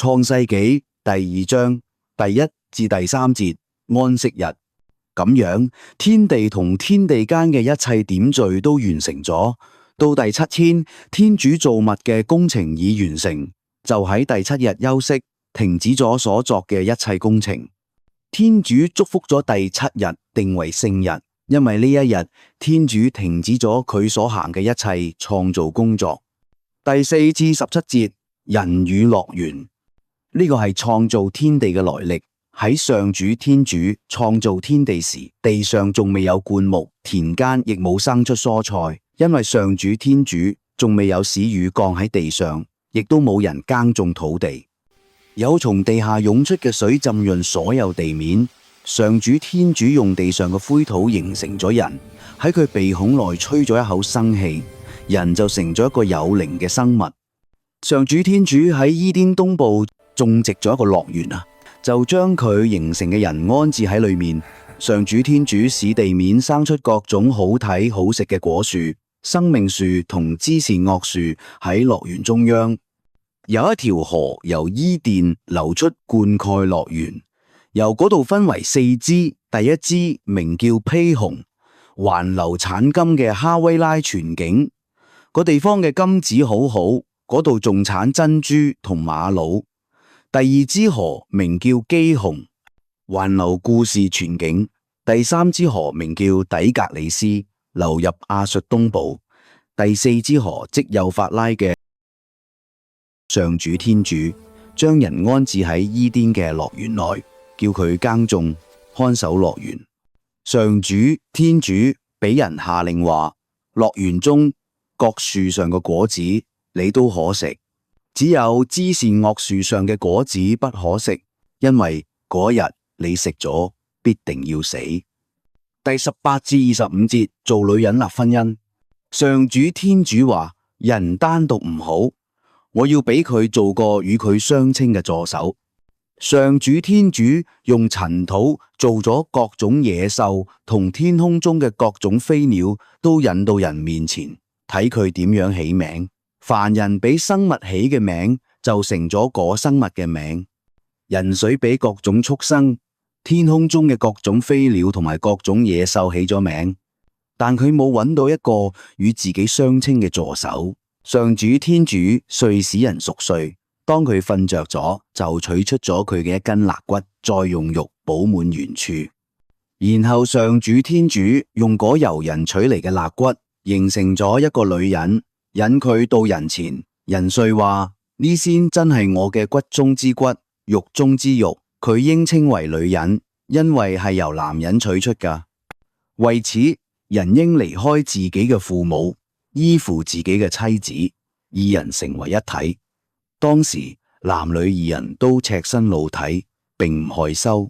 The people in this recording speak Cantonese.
創世紀第2章第1至第3節，安息日。咁樣，天地同天地間嘅一切點綴都完成咗。到第7天，天主造物嘅工程已完成，就喺第7日休息，停止咗所作嘅一切工程。天主祝福咗第7日，定為聖日，因為呢一日，天主停止咗佢所行嘅一切創造工作。第4至17節，人與樂園。呢個係創造天地嘅來歷。喺上主天主創造天地時，地上仲未有灌木，田間亦冇生出蔬菜，因為上主天主仲未有使雨降喺地上，亦都冇人耕種土地。有從地下湧出嘅水浸潤所有地面。上主天主用地上嘅灰土形成咗人，喺佢鼻孔內吹咗一口生氣，人就成咗一個有靈嘅生物。上主天主喺伊甸東部種植咗一個樂園啊，就將佢形成嘅人安置喺裏面。上主天主使地面生出各種好睇好食嘅果樹，生命樹同知善惡樹喺樂園中央。有一條河由伊甸流出，灌溉樂園。由嗰度分為4支，第一支名叫披紅，環流產金嘅哈威拉全景。個地方嘅金子好好，嗰度仲產珍珠同瑪瑙。第二支河名叫基紅，環流故事全景。第3支河名叫底格里斯，流入亞述東部。第4支河即幼發拉嘅上主天主將人安置喺伊甸嘅樂園內，叫佢耕種看守樂園。上主天主俾人下令話，樂園中各樹上嘅果子你都可食，只有知善惡樹上嘅果子不可食，因為嗰日你食咗必定要死。第18至25節，做女人立婚姻。上主天主話，人單獨唔好，我要俾佢做個與佢相稱嘅助手。上主天主用塵土做咗各種野獸同天空中嘅各種飛鳥，都引到人面前，睇佢點樣起名。凡人俾生物起嘅名，就成咗嗰生物嘅名。人水俾各種畜生，天空中嘅各種飛鳥同埋各種野獸起咗名，但佢冇揾到一個與自己相稱嘅助手。上主天主遂使人熟睡，當佢瞓着咗，就取出咗佢嘅一根肋骨，再用肉補滿原處。然後上主天主用嗰由人取嚟嘅肋骨，形成咗一個女人，引佢到人前。人遂話，呢先真係我嘅骨中之骨，肉中之肉，佢應稱為女人，因為係由男人取出噶。為此，人應離開自己嘅父母，依附自己嘅妻子，二人成為一體。當時男女二人都赤身露體，並唔害羞。